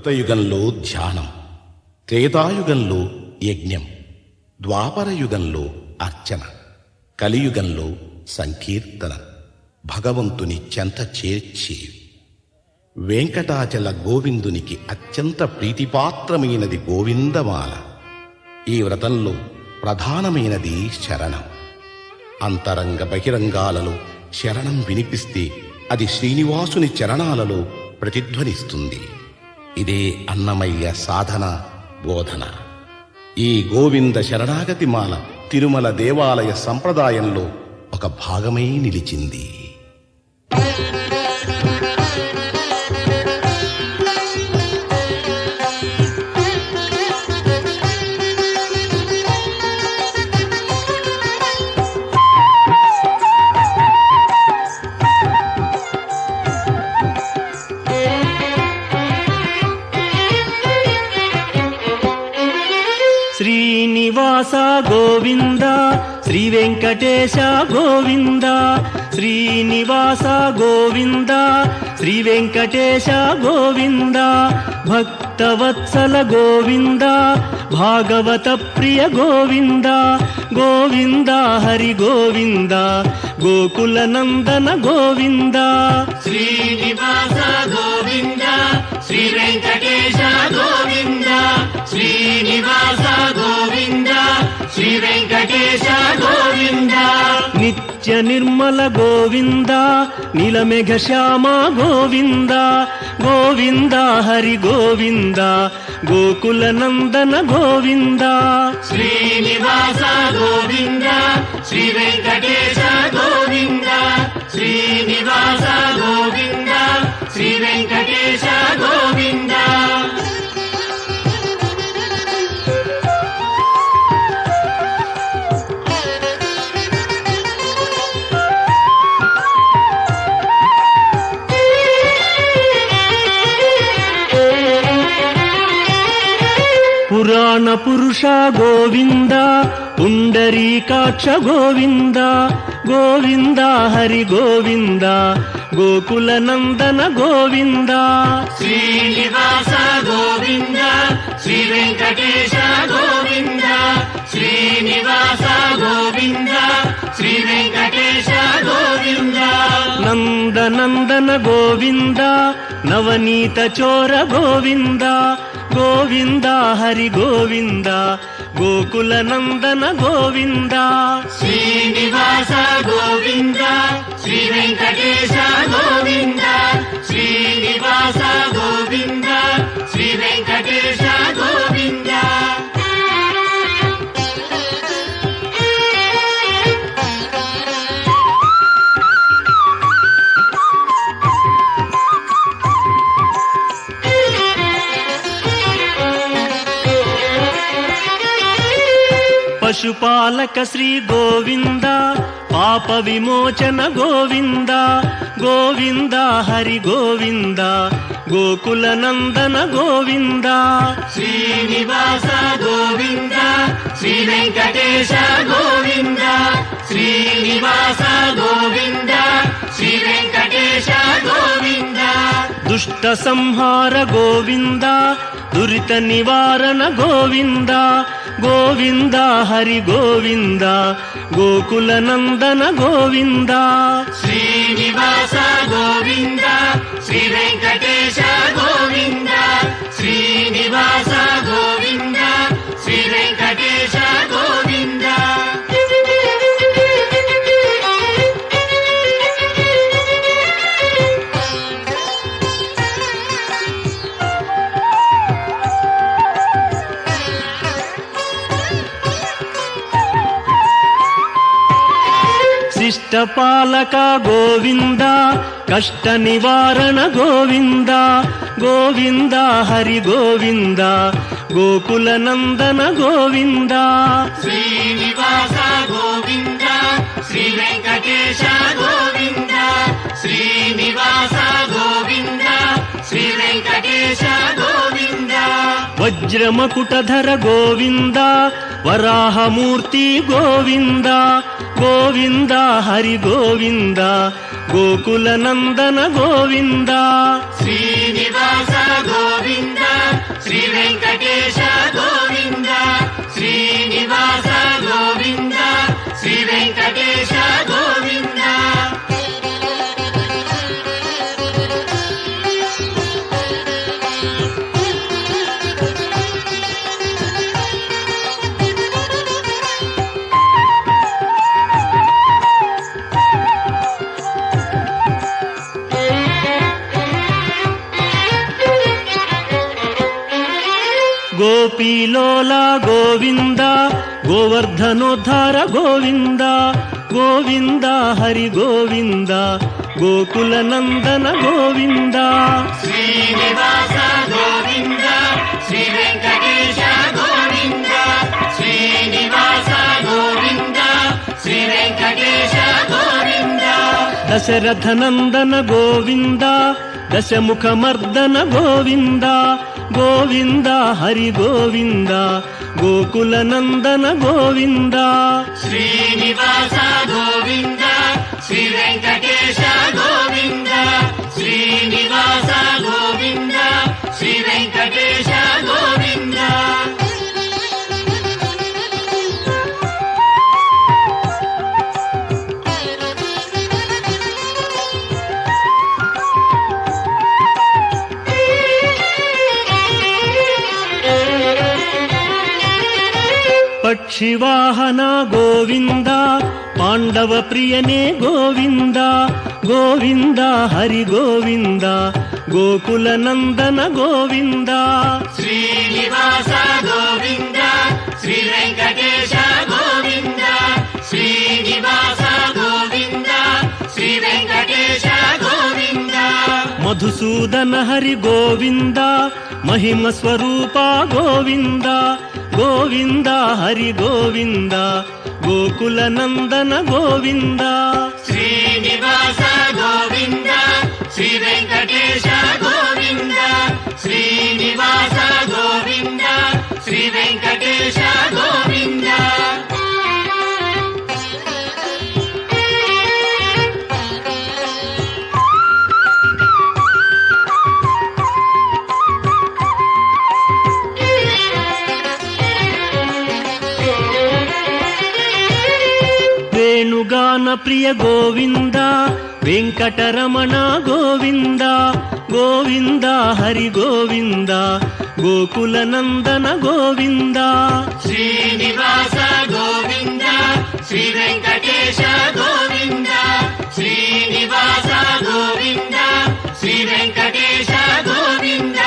కృతయుగంలో ధ్యానం, త్రేతాయుగంలో యజ్ఞం, ద్వాపరయుగంలో అర్చన, కలియుగంలో సంకీర్తన, భగవంతుని చెంత చేర్చేవి. వెంకటాచల గోవిందునికి అత్యంత ప్రీతిపాత్రమైనది గోవిందమాల. ఈ వ్రతంలో ప్రధానమైనది శరణం. అంతరంగ బహిరంగాలలో శరణం వినిపిస్తే అది శ్రీనివాసుని చరణాలలో ప్రతిధ్వనిస్తుంది. ఇదే అన్నమయ్య సాధన బోధన. ఈ గోవింద శరణాగతి మాల తిరుమల దేవాలయ సంప్రదాయంలో ఒక భాగమై నిలిచింది. శ్రీనివాస గోవింద, శ్రీ వెంకటేశ గోవింద. శ్రీనివాస గోవింద, శ్రీ వెంకటేశ గోవింద. భక్తవత్సల గోవింద, భాగవత ప్రియ గోవింద. గోవింద హరి గోవింద, గోకుల నందన గోవింద. శ్రీనివాస గోవింద, శ్రీ వెంకటేశ గోవింద. శ్రీనివాస గోవింద, శ్రీ వెంకటేశ గోవింద. నిత్య నిర్మల గోవింద, నీలమేఘ శ్యామ గోవింద. గోవింద హరి గోవింద, గోకుల నందన గోవింద. శ్రీనివాస గోవింద, శ్రీ వెంకటేశ గోవింద. శ్రీనివాస గోవింద, శ్రీ వెంకటేశ గోవింద. పురాణ పురుష గోవింద, పుండరీకాక్ష గోవింద. గోవింద హరి గోవింద, గోకుల నందన గోవింద. శ్రీనివాస గోవింద, శ్రీ వెంకటేశ గోవింద. శ్రీనివాస గోవింద, శ్రీ వెంకటేశ గోవింద. నందనందన గోవింద, నవనీత చోర గోవింద. గోవింద హరి గోవింద, గోకుల నందన గోవింద. శ్రీనివాస గోవింద, శ్రీ వెంకటేశ గోవింద. శ్రీనివాస గోవింద, శ్రీ వెంకటేశ గోవింద. పశుపాలక శ్రీ గోవింద, పాప విమోచన గోవింద. గోవింద హరి గోవింద, గోకుల నందన గోవింద. శ్రీనివాస గోవింద, శ్రీ వెంకటేశ గోవింద. శ్రీనివాస గోవింద, శ్రీ వెంకటేశ గోవింద. దుష్ట సంహార గోవింద, దురిత నివారణ గోవింద. గోవింద హరి గోవింద, గోకుల నందన గోవింద. శ్రీనివాస గోవింద, శ్రీ వెంకటేశ గోవింద. శ్రీనివాస గోవింద, శ్రీ వెంకటేశ గోవింద. శిష్టపాలక గోవింద, కష్ట నివారణ గోవింద. గోవింద హరి గోవింద, గోకుల నందన గోవింద. శ్రీనివాస గోవింద, శ్రీ వెంకటేశ గోవింద. శ్రీనివాస గోవింద, శ్రీ వెంకటేశ గోవింద. వజ్రమకుటధర గోవింద, వరాహమూర్తి గోవింద. గోవింద హరి గోవింద, గోకుల నందన గోవింద. శ్రీనివాస గోవింద, శ్రీ వెంకటేశ గోవింద శ్రీనివాస గోవింద శ్రీ వెంకటేశ గోవింద గోపీలోల గోవింద గోవర్ధనోద్ధార గోవింద గోవింద హరి గోవింద గోకుల నందన గోవింద శ్రీనివాస గోవింద శ్రీ వెంకటేశ గోవింద శ్రీనివాస గోవింద శ్రీ వెంకటేశ గోవింద దశరథ నందన గోవింద దశముఖమర్దన గోవింద గోవింద హరి గోవింద గోకుల నందన గోవింద శ్రీనివాస గోవింద శ్రీ వెంకటేశ గోవింద శ్రీనివాస గోవింద శ్రీ వెంకటేశ గోవింద పక్షివాహన గోవింద పాండవ ప్రియనే గోవింద గోవింద హరి గోవింద గోకుల నందన గోవింద శ్రీనివాస గోవింద శ్రీ వెంకటేశ గోవింద శ్రీనివాస గోవింద శ్రీ వెంకటేశ గోవింద మధుసూదన హరి గోవింద మహిమ స్వరూప గోవింద గోవింద హరి గోవింద గోకుల నందన గోవింద శ్రీనివాస గోవింద శ్రీ వెంకటేశ గోవింద శ్రీనివాస గోవింద శ్రీ వెంకటేశ గోవింద వేణుగాన ప్రియ గోవింద వెంకటరమణ గోవింద గోవింద హరి గోవింద గోకుల నందన గోవింద శ్రీనివాస గోవింద శ్రీ వెంకటేశ గోవింద శ్రీనివాస గోవింద శ్రీ వెంకటేశ గోవింద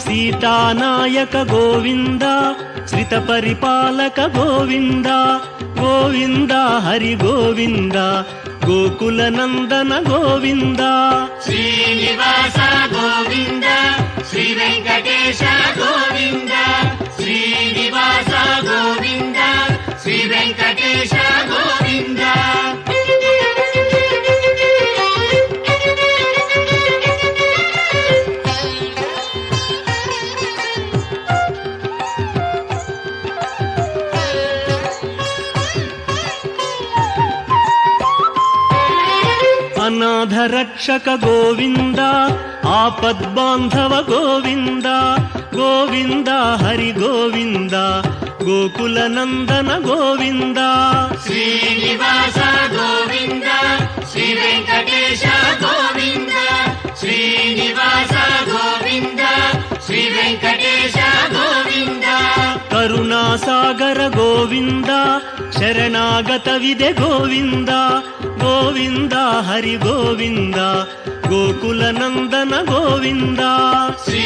సీతానాయక గోవింద శ్రిత పరిపాలక గోవింద గోవింద హరి గోవింద గోకుల నందన గోవింద శ్రీనివాస గోవింద శ్రీ వెంకటేశ గోవింద శ్రీనివాస గోవింద శ్రీ వెంకటేశ గోవింద అనాథ రక్షక గోవింద ఆపద్బాంధవ గోవింద గోవింద హరి గోవింద గోకుల నందన గోవింద శ్రీనివాస గోవింద శ్రీ వెంకటేశ గోవింద శ్రీనివాస గోవింద శ్రీ వెంకటేశ గోవింద కరుణాసాగర గోవింద శరణాగత విదే గోవింద గోవింద హరి గోవింద గోకుల నందన గోవింద శ్రీ